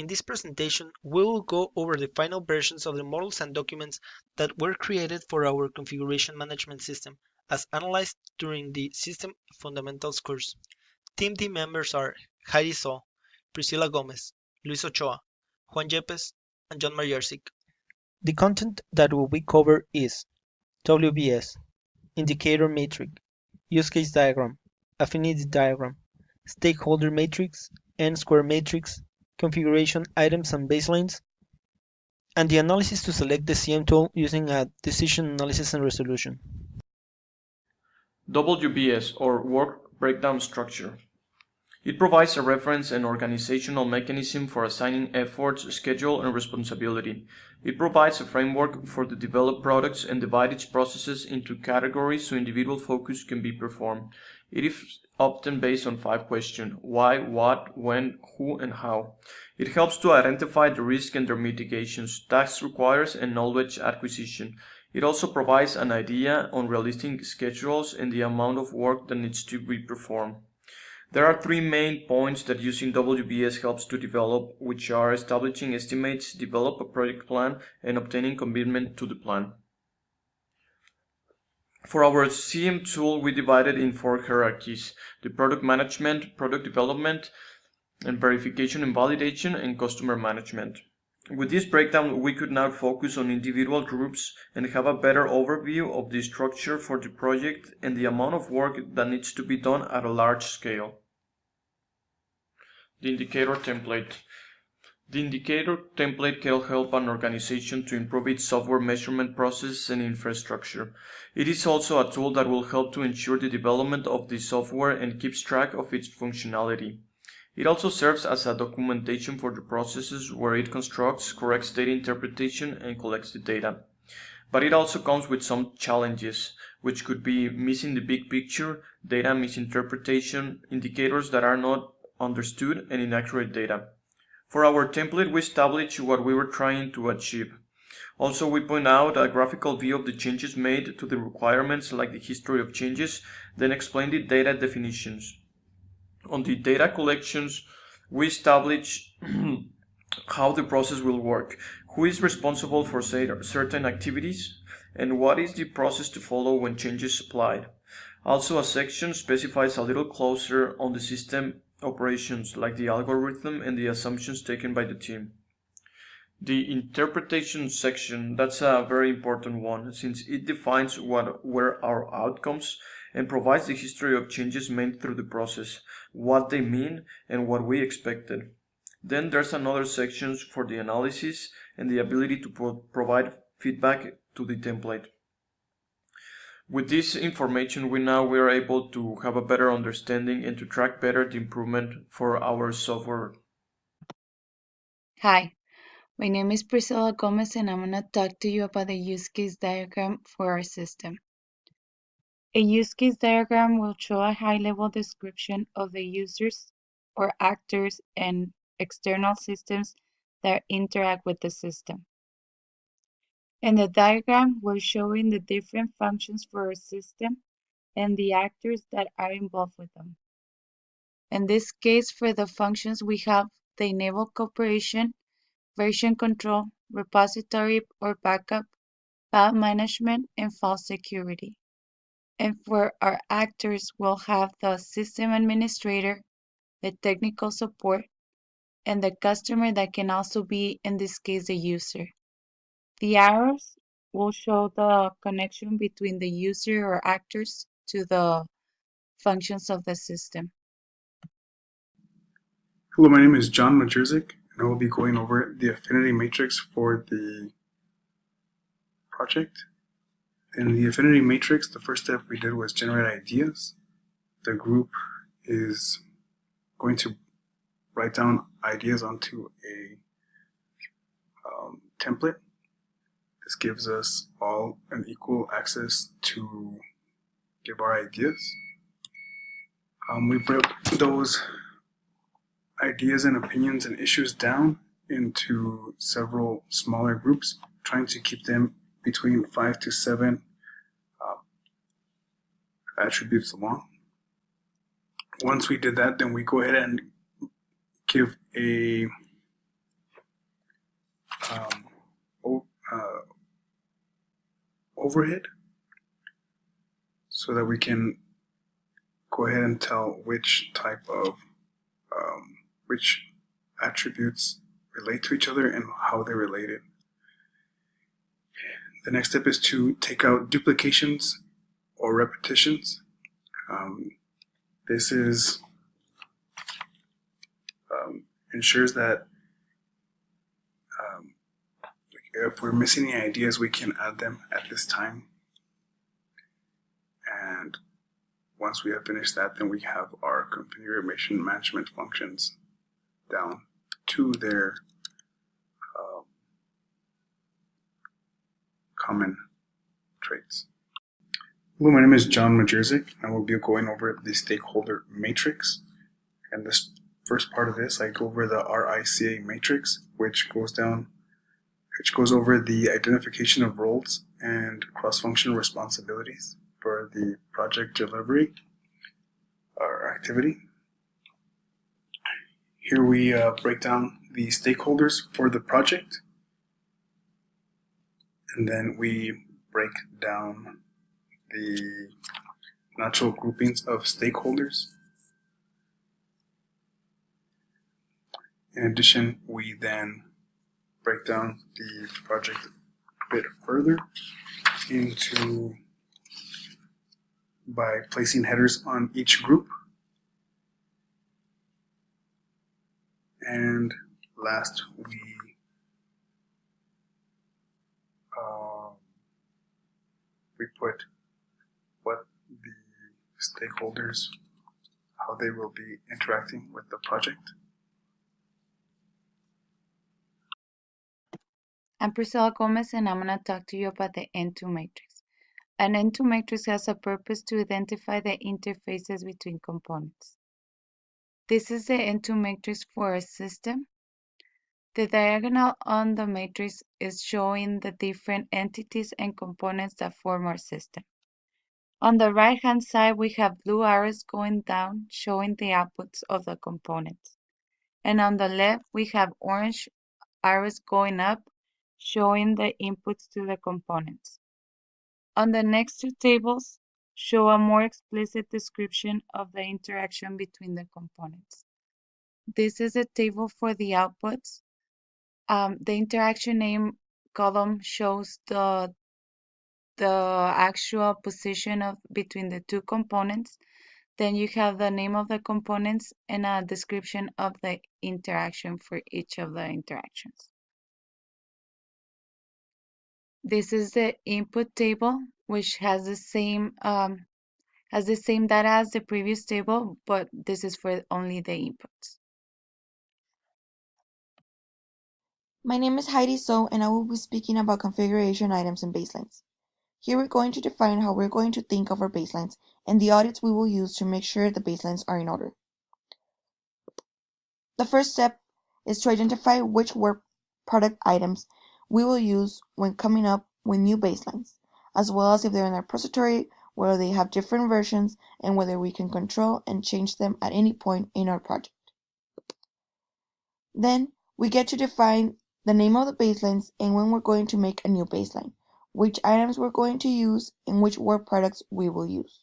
In this presentation, we will go over the final versions of the models and documents that were created for our configuration management system, as analyzed during the System Fundamentals course. Team D members are Heidi So, Priscila Gomez, Luis Ochoa, Juan Yepes, and John Majersik. The content that will be covered is WBS, indicator matrix, use case diagram, affinity diagram, stakeholder matrix, n-square matrix, configuration items and baselines, and the analysis to select the CM tool using a decision analysis and resolution. WBS, or Work Breakdown Structure. It provides a reference and organizational mechanism for assigning efforts, schedule, and responsibility. It provides a framework for the developed products and divides its processes into categories so individual focus can be performed. It is often based on 5 questions: why, what, when, who, and how. It helps to identify the risk and their mitigations, task requires, and knowledge acquisition. It also provides an idea on realistic schedules and the amount of work that needs to be performed. There are 3 main points that using WBS helps to develop, which are establishing estimates, develop a project plan, and obtaining commitment to the plan. For our CM tool, we divided in 4 hierarchies: the product management, product development, and verification and validation, and customer management. With this breakdown, we could now focus on individual groups and have a better overview of the structure for the project and the amount of work that needs to be done at a large scale. The indicator template. The indicator template can help an organization to improve its software measurement process and infrastructure. It is also a tool that will help to ensure the development of the software and keeps track of its functionality. It also serves as a documentation for the processes where it constructs, corrects data interpretation, and collects the data. But it also comes with some challenges, which could be missing the big picture, data misinterpretation, indicators that are not understood, and inaccurate data. For our template, we established what we were trying to achieve. Also, we point out a graphical view of the changes made to the requirements, like the history of changes, then explain the data definitions. On the data collections, we establish how the process will work, who is responsible for certain activities, and what is the process to follow when changes applied. Also, a section specifies a little closer on the system operations, like the algorithm and the assumptions taken by the team. The interpretation section, that's a very important one, since it defines what were our outcomes and provides the history of changes made through the process, what they mean, and what we expected. Then there's another section for the analysis and the ability to provide feedback to the template. With this information, we are able to have a better understanding and to track better the improvement for our software. Hi, my name is Priscila Gomez and I'm going to talk to you about the use case diagram for our system. A use case diagram will show a high-level description of the users or actors and external systems that interact with the system. In the diagram, we're showing the different functions for our system and the actors that are involved with them. In this case, for the functions, we have the enable cooperation, version control, repository or backup, file management, and file security. And for our actors, we'll have the system administrator, the technical support, and the customer that can also be, in this case, the user. The arrows will show the connection between the user or actors to the functions of the system. Hello, my name is John Majersik, and I will be going over the affinity matrix for the project. In the affinity matrix, the first step we did was generate ideas. The group is going to write down ideas onto a template. This gives us all an equal access to give our ideas. We broke those ideas and opinions and issues down into several smaller groups, trying to keep them between 5 to 7 attributes long. Once we did that, then we go ahead and give a overhead so that we can go ahead and tell which type of which attributes relate to each other and how they're related. The next step is to take out duplications or repetitions. This ensures that if we're missing any ideas, we can add them at this time. And once we have finished that, then we have our configuration management functions down to their common traits. Hello, my name is John Majerzik, and we'll be going over the stakeholder matrix. And this first part of this, I go over the RICA matrix, which goes over the identification of roles and cross-functional responsibilities for the project delivery or activity. Here we break down the stakeholders for the project, and then we break down the natural groupings of stakeholders. In addition, we then break down the project a bit further by placing headers on each group. And last, we put what the stakeholders, how they will be interacting with the project. I'm Priscilla Gomez, and I'm going to talk to you about the N2 matrix. An N2 matrix has a purpose to identify the interfaces between components. This is the N2 matrix for a system. The diagonal on the matrix is showing the different entities and components that form our system. On the right-hand side, we have blue arrows going down, showing the outputs of the components. And on the left, we have orange arrows going up, showing the inputs to the components. On the next two tables, show a more explicit description of the interaction between the components. This is a table for the outputs. The interaction name column shows the actual position between the two components. Then you have the name of the components and a description of the interaction for each of the interactions. This is the input table, which has the same data as the previous table, but this is for only the inputs. My name is Heidi So, and I will be speaking about configuration items and baselines. Here we're going to define how we're going to think of our baselines and the audits we will use to make sure the baselines are in order. The first step is to identify which work product items we will use when coming up with new baselines, as well as if they're in a repository, whether they have different versions, and whether we can control and change them at any point in our project. Then we get to define the name of the baselines and when we're going to make a new baseline, which items we're going to use, and which work products we will use.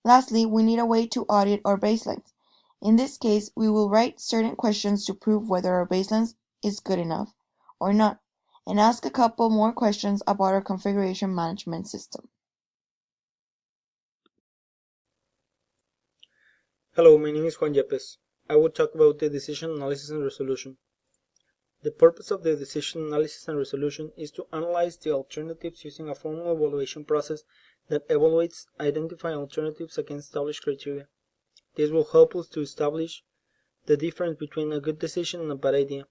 Lastly, we need a way to audit our baselines. In this case, we will write certain questions to prove whether our baseline is good enough or not, and ask a couple more questions about our configuration management system. Hello, my name is Juan Yepes. I will talk about the decision analysis and resolution. The purpose of the decision analysis and resolution is to analyze the alternatives using a formal evaluation process that identify alternatives against established criteria. This will help us to establish the difference between a good decision and a bad idea.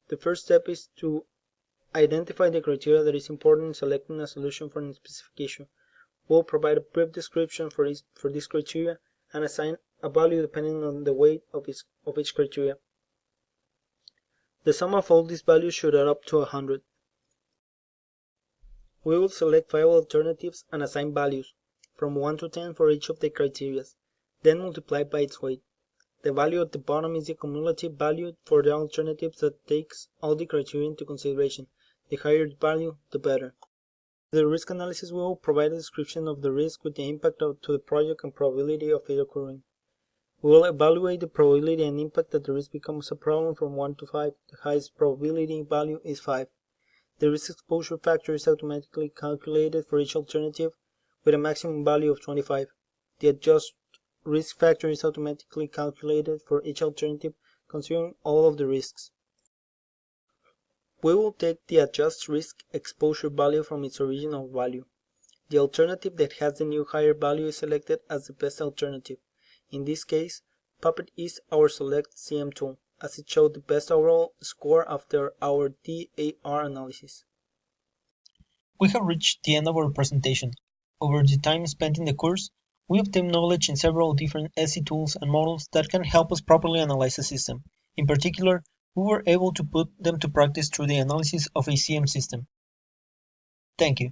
The first step is to identify the criteria that is important in selecting a solution for a specific issue. We'll provide a brief description for this criteria and assign a value depending on the weight of each criteria. The sum of all these values should add up to 100. We will select 5 alternatives and assign values, from 1 to 10 for each of the criteria, then multiply by its weight. The value at the bottom is the cumulative value for the alternatives that takes all the criteria into consideration. The higher the value, the better. The risk analysis we will provide a description of the risk with the impact to the project and probability of it occurring. We will evaluate the probability and impact that the risk becomes a problem from 1 to 5. The highest probability value is 5. The risk exposure factor is automatically calculated for each alternative with a maximum value of 25. The adjust risk factor is automatically calculated for each alternative considering all of the risks. We will take the adjust risk exposure value from its original value. The alternative that has the new higher value is selected as the best alternative. In this case, Puppet is our select CM tool, as it showed the best overall score after our DAR analysis. We have reached the end of our presentation. Over the time spent in the course, we obtained knowledge in several different SE tools and models that can help us properly analyze a system. In particular, we were able to put them to practice through the analysis of a CM system. Thank you.